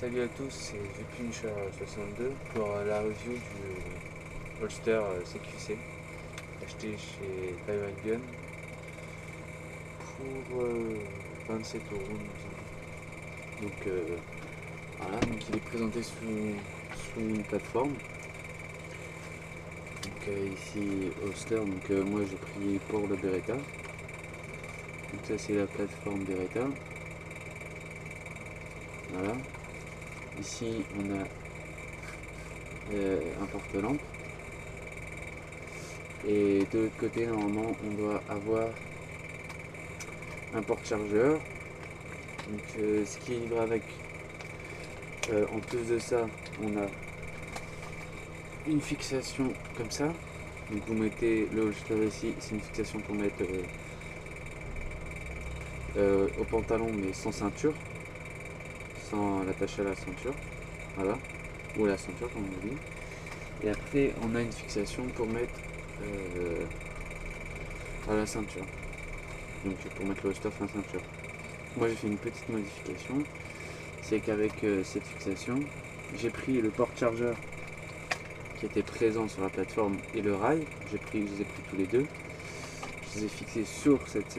Salut à tous, c'est ThePunisher62 pour la review du holster CQC acheté chez Taiwan Gun pour 27 euros. Donc voilà, donc il est présenté sous une plateforme. Donc ici holster, donc moi j'ai pris pour le Beretta. Donc ça c'est la plateforme Beretta. Voilà. Ici on a un porte-lampe. Et de l'autre côté, normalement, on doit avoir un porte-chargeur. Donc, ce qui est livré avec. En plus de ça, on a une fixation comme ça. Donc, vous mettez le holster ici. C'est une fixation pour mettre au pantalon, mais sans ceinture, sans l'attacher à la ceinture. Voilà. Ou à la ceinture, comme on dit. Et après, on a une fixation pour mettre à la ceinture. Donc pour mettre le holster à la ceinture. Moi j'ai fait une petite modification. C'est qu'avec cette fixation, j'ai pris le porte-chargeur qui était présent sur la plateforme et le rail. Je les ai pris tous les deux. Je les ai fixés sur cette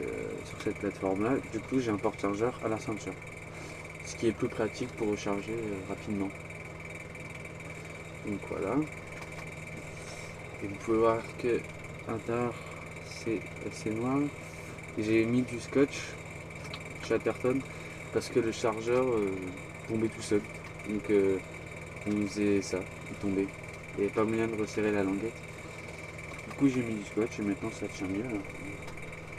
plateforme-là. Du coup j'ai un porte-chargeur à la ceinture. Ce qui est plus pratique pour recharger rapidement. Donc voilà. Et vous pouvez voir que l'intérieur c'est assez noir. J'ai mis du scotch Chatterton parce que le chargeur tombait tout seul. Donc on faisait ça, il tombait. Il n'y avait pas moyen de resserrer la languette. Du coup j'ai mis du scotch et maintenant ça tient mieux.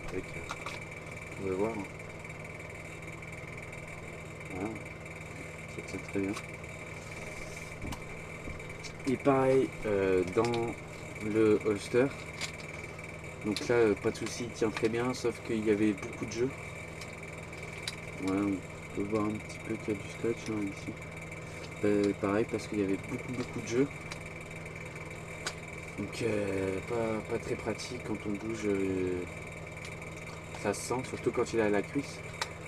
Avec, vous pouvez voir. Voilà, ça tient très bien. Et pareil dans le holster. Donc là pas de souci, il tient très bien, sauf qu'il y avait beaucoup de jeux. Voilà, on peut voir un petit peu qu'il y a du scotch hein, ici. Pareil parce qu'il y avait beaucoup de jeux. Donc pas très pratique quand on bouge, ça se sent, surtout quand il est à la cuisse.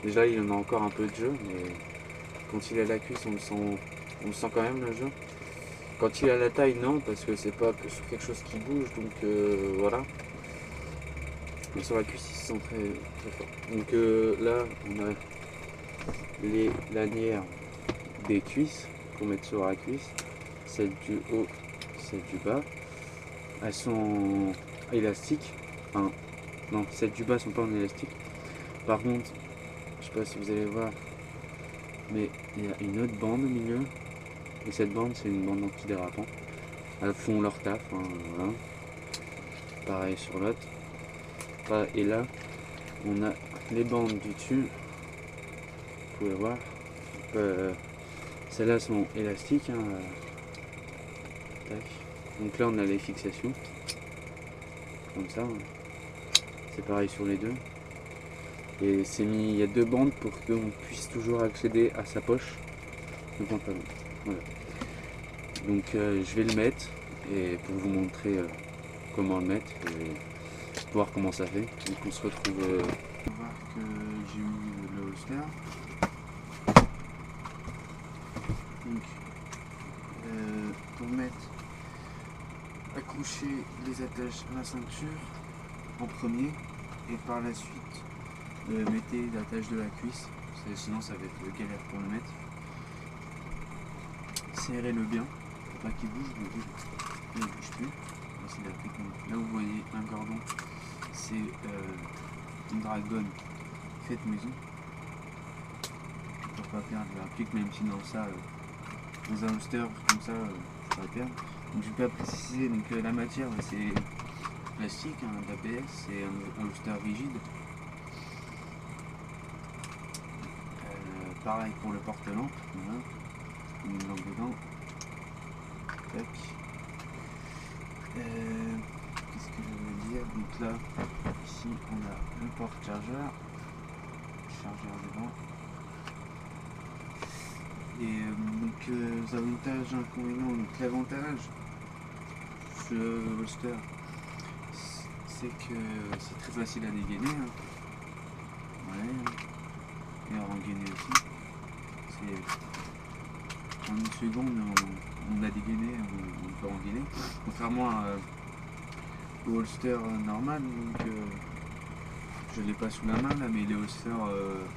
Déjà il en a encore un peu de jeu, mais quand il est à la cuisse on le sent quand même le jeu. Quand il est à la taille non, parce que c'est pas que sur quelque chose qui bouge, donc voilà. Mais sur la cuisse il se sent très fort. Donc là on a les lanières des cuisses pour mettre sur la cuisse, celle du haut, celle du bas. Elles sont élastiques, enfin non, celles du bas sont pas en élastique. Par contre, je sais pas si vous allez voir, mais il y a une autre bande au milieu. Et cette bande, c'est une bande antidérapant. Elles font leur taf, hein, voilà. Pareil sur l'autre. Et là, on a les bandes du dessus. Vous pouvez voir. Celles-là sont élastiques. Hein, tac. Donc là, on a les fixations. Comme ça. Hein. C'est pareil sur les deux. Et c'est mis, il y a deux bandes pour qu'on puisse toujours accéder à sa poche de pantalon. Voilà. Donc je vais le mettre et pour vous montrer comment le mettre et voir comment ça fait. Donc on se retrouve. On va voir que j'ai mis le holster. Donc pour mettre, accrocher les attaches à la ceinture en premier et par la suite mettez l'attache de la cuisse, sinon ça va être galère pour le mettre. Serrez-le bien, pour pas qu'il bouge, mais il ne bouge plus. Là vous voyez un cordon, c'est une dragon faite maison. Pour pas perdre l'applique, même si dans ça, dans un holster comme ça, faut pas perdre. Donc je vais pas préciser, donc la matière c'est plastique, hein, d'ABS, c'est un holster rigide. Pareil pour le porte-lampe, voilà. Une lampe dedans. Tac. Qu'est-ce que je veux dire? Donc là, ici on a le porte-chargeur, chargeur devant. Et donc avantages, inconvénients. Donc l'avantage, ce holster, c'est que c'est très facile à dégainer. Hein. Ouais. Et à rengainer aussi. en une seconde on a dégainé, on peut engainer. Contrairement au holster normal, donc je l'ai pas sous la main là, mais les holsters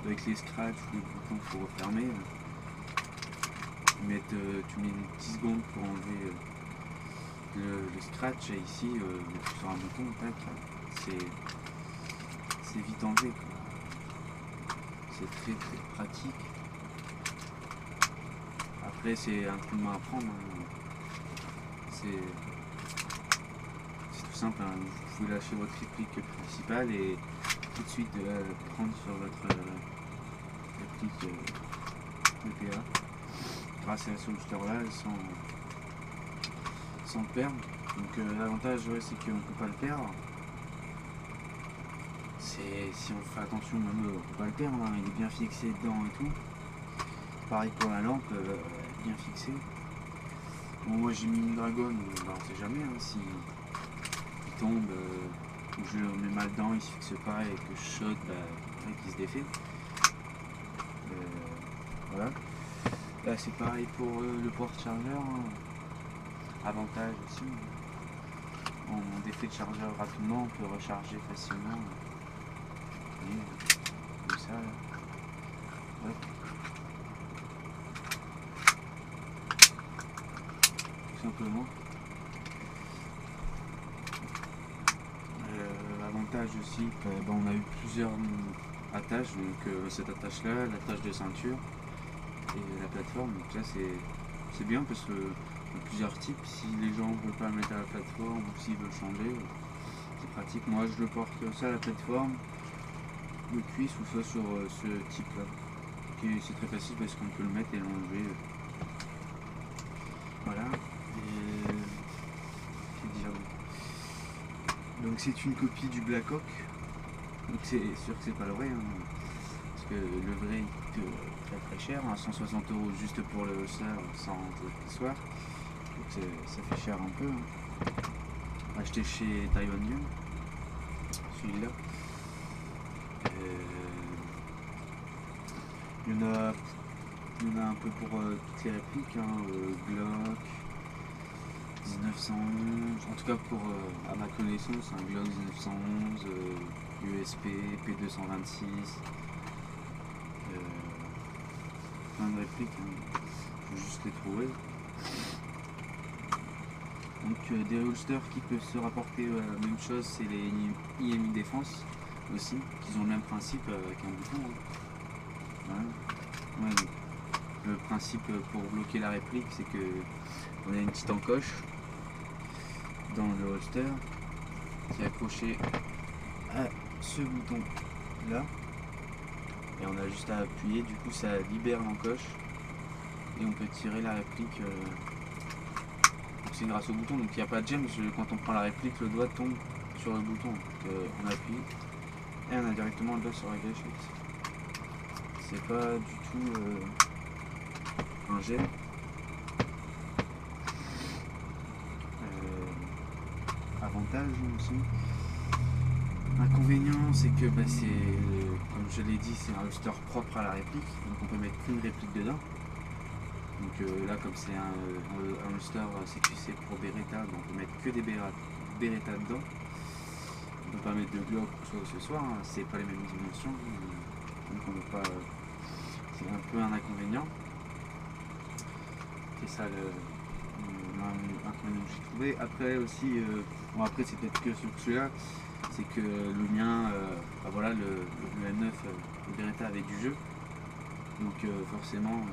avec les scratchs ou les boutons qu'il faut refermer, tu mets 10 secondes pour enlever le scratch, et ici tu sur un bouton, tac, c'est vite enlevé quoi. C'est très très pratique. Après c'est un coup de main à prendre, hein. C'est tout simple, hein. Vous pouvez lâcher votre réplique principale et tout de suite prendre sur votre réplique EPA grâce à ce holster là sans le perdre. Donc l'avantage c'est qu'on ne peut pas le perdre. Si on fait attention, même on peut pas le perdre, hein. Il est bien fixé dedans et tout. Pareil pour la lampe, bien fixée. Bon, moi j'ai mis une dragonne, on sait jamais, hein, si il tombe ou je le mets mal dedans, il se fixe pas et que je saute, il se défait. Voilà. Là c'est pareil pour le porte-chargeur, hein. Avantage aussi. On défait le chargeur rapidement, on peut recharger facilement. Et comme ça. Hop. Tout simplement. L'avantage aussi, on a eu plusieurs attaches, donc cette attache là, l'attache de ceinture et la plateforme, donc là c'est bien parce que y a plusieurs types. Si les gens ne veulent pas le mettre à la plateforme ou s'ils veulent changer, c'est pratique. Moi je le porte ça à la plateforme, le cuisse ou soit sur ce type là. C'est très facile parce qu'on peut le mettre et l'enlever. Voilà. Et donc c'est une copie du Black Hawk. Donc c'est sûr que c'est pas le vrai, hein, parce que le vrai il coûte très très cher, hein, 160 € juste pour le holster sans accessoire. Donc ça fait cher un peu, hein. Acheté chez Taiwanium, celui-là. Il y en a un peu pour toutes les répliques, hein, Glock 1911, en tout cas pour à ma connaissance, un Glock 1911, USP, P226, plein de répliques, hein. Je vais juste les trouver. Donc des holsters qui peuvent se rapporter la même chose, c'est les IMI Défense aussi, qui ont le même principe avec un bouton, hein. Voilà. Ouais, le principe pour bloquer la réplique, c'est que on a une petite encoche dans le holster qui est accroché à ce bouton là, et on a juste à appuyer, du coup ça libère l'encoche et on peut tirer la réplique. C'est grâce au bouton, donc il n'y a pas de gêne, quand on prend la réplique, le doigt tombe sur le bouton, donc on appuie et on a directement le doigt sur la gâchette. C'est pas du tout un gêne. Avantage aussi. Inconvénient, c'est que comme je l'ai dit, c'est un holster propre à la réplique, donc on peut mettre qu'une réplique dedans. Donc là, comme c'est un holster CQC pour Beretta, donc on peut mettre que des Beretta dedans. On peut pas mettre de Glock ou quoi que ce soit, hein, c'est pas les mêmes dimensions, donc on peut pas. C'est un peu un inconvénient. C'est ça l'inconvénient que j'ai trouvé. Après aussi, après c'est peut-être que sur celui-là, c'est que le mien, voilà, le M9, le Beretta avait du jeu, donc forcément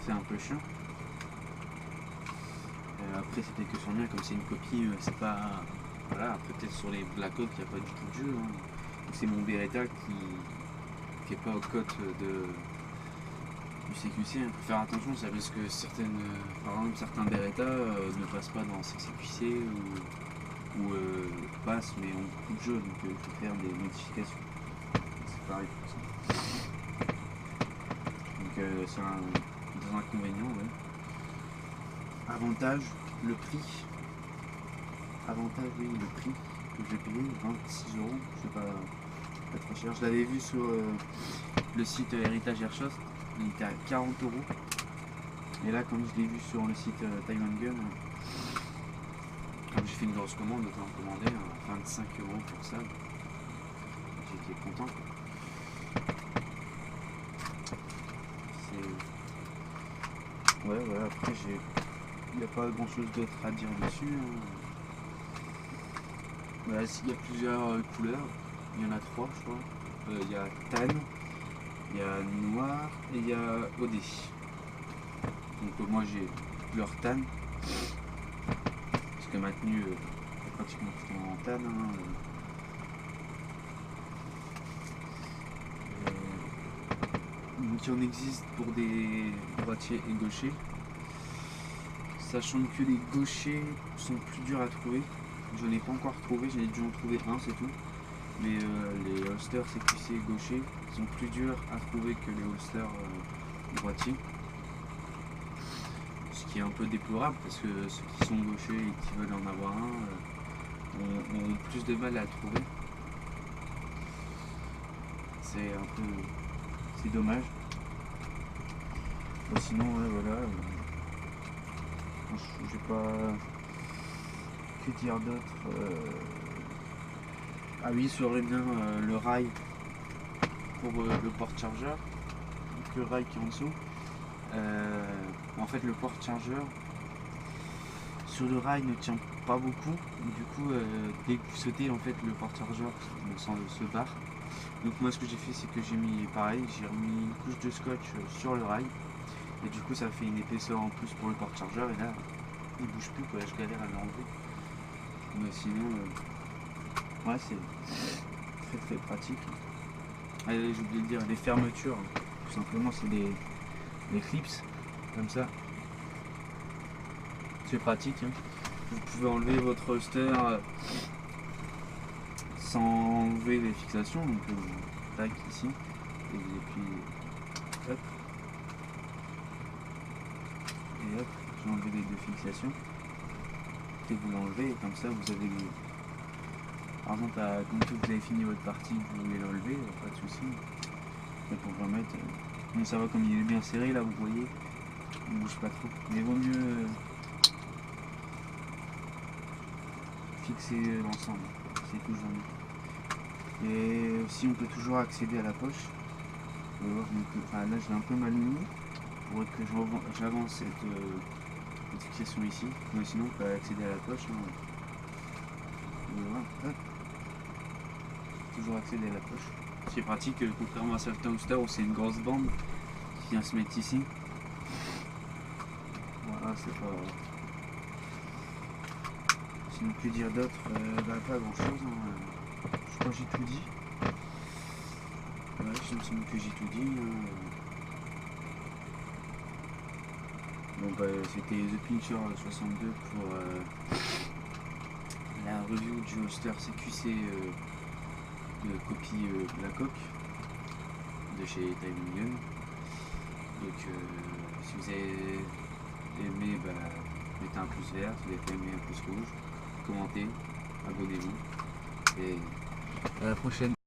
c'est un peu chiant. Après c'est peut-être que sur le mien, comme c'est une copie, c'est pas. Voilà, après peut-être sur les Black Hawk il n'y a pas du tout de jeu, hein. C'est mon Beretta qui n'est pas aux cotes du CQC, hein. Faut faire attention, ça, parce que par exemple certains Beretta ne passent pas dans CQC ou passent mais ont beaucoup de jeux, donc il faut faire des modifications. C'est pareil pour ça. Donc c'est un inconvénient, ouais. Avantage, le prix. Avantage, oui, le prix que j'ai payé, 26 €, c'est pas très cher. Je l'avais vu sur le site Héritage Airsoft, il était à 40 €. Et là, comme je l'ai vu sur le site Time & Gun, comme j'ai fait une grosse commande, autant commander 25 € pour ça. J'étais content. Ouais, voilà, après il n'y a pas grand chose d'autre à dire dessus. Voilà, il y a plusieurs couleurs, il y en a 3 je crois. Il y a tan, il y a noir et il y a OD. Donc moi j'ai couleur tan, parce que ma tenue est pratiquement tout en tan. Donc il en existe pour des droitiers et gauchers. Sachant que les gauchers sont plus durs à trouver. Je n'en ai pas encore trouvé, j'en ai dû en trouver un, c'est tout. Mais les holsters CQC gauchers sont plus durs à trouver que les holsters droitiers. Ce qui est un peu déplorable parce que ceux qui sont gauchers et qui veulent en avoir un ont plus de mal à le trouver. C'est un peu... c'est dommage. Bon, sinon, ouais, voilà. J'ai pas... que dire d'autre. Ah oui, sur bien le rail pour le porte-chargeur. Donc le rail qui est en dessous. En fait, le porte-chargeur sur le rail ne tient pas beaucoup. Du coup, dès que vous sautez, en fait, le porte-chargeur se barre. Donc moi, ce que j'ai fait, c'est que j'ai mis pareil, j'ai remis une couche de scotch sur le rail. Et du coup, ça fait une épaisseur en plus pour le porte-chargeur. Et là, il bouge plus, quoi. Je galère à l'enlever. Mais sinon, ouais, c'est très pratique. Allez, j'ai oublié de dire, les fermetures, tout simplement, c'est des clips, comme ça. C'est pratique. Hein. Vous pouvez enlever votre holster sans enlever les fixations. Donc, tac, ici. Et puis, hop. Et hop, j'ai enlevé les 2 fixations. Et vous l'enlevez, et comme ça, vous avez... Par exemple, quand vous avez fini votre partie, vous voulez l'enlever, pas de souci. Et pour remettre, bon, ça va comme il est bien serré là, vous voyez, il ne bouge pas trop. Mais il vaut mieux fixer l'ensemble, c'est toujours mieux. Et aussi, on peut toujours accéder à la poche. Vous pouvez voir, enfin, là, j'ai un peu mal mis pour que j'avance cette fixation ici. Mais sinon, on peut accéder à la poche. Hein. Voilà. Toujours accéder à la poche. C'est pratique, contrairement à certains holsters où c'est une grosse bande qui vient se mettre ici. Voilà, c'est pas... Sinon, que dire d'autre, pas grand chose. Hein. Je crois que j'ai tout dit. Ouais, il me semble que j'ai tout dit. Bon, c'était The Pincher 62 pour la review du holster CQC de copie Black Hawk de chez Time & Gun. Donc si vous avez aimé, mettez un pouce vert, si vous avez pas aimé, un pouce rouge, commentez, abonnez-vous et à la prochaine.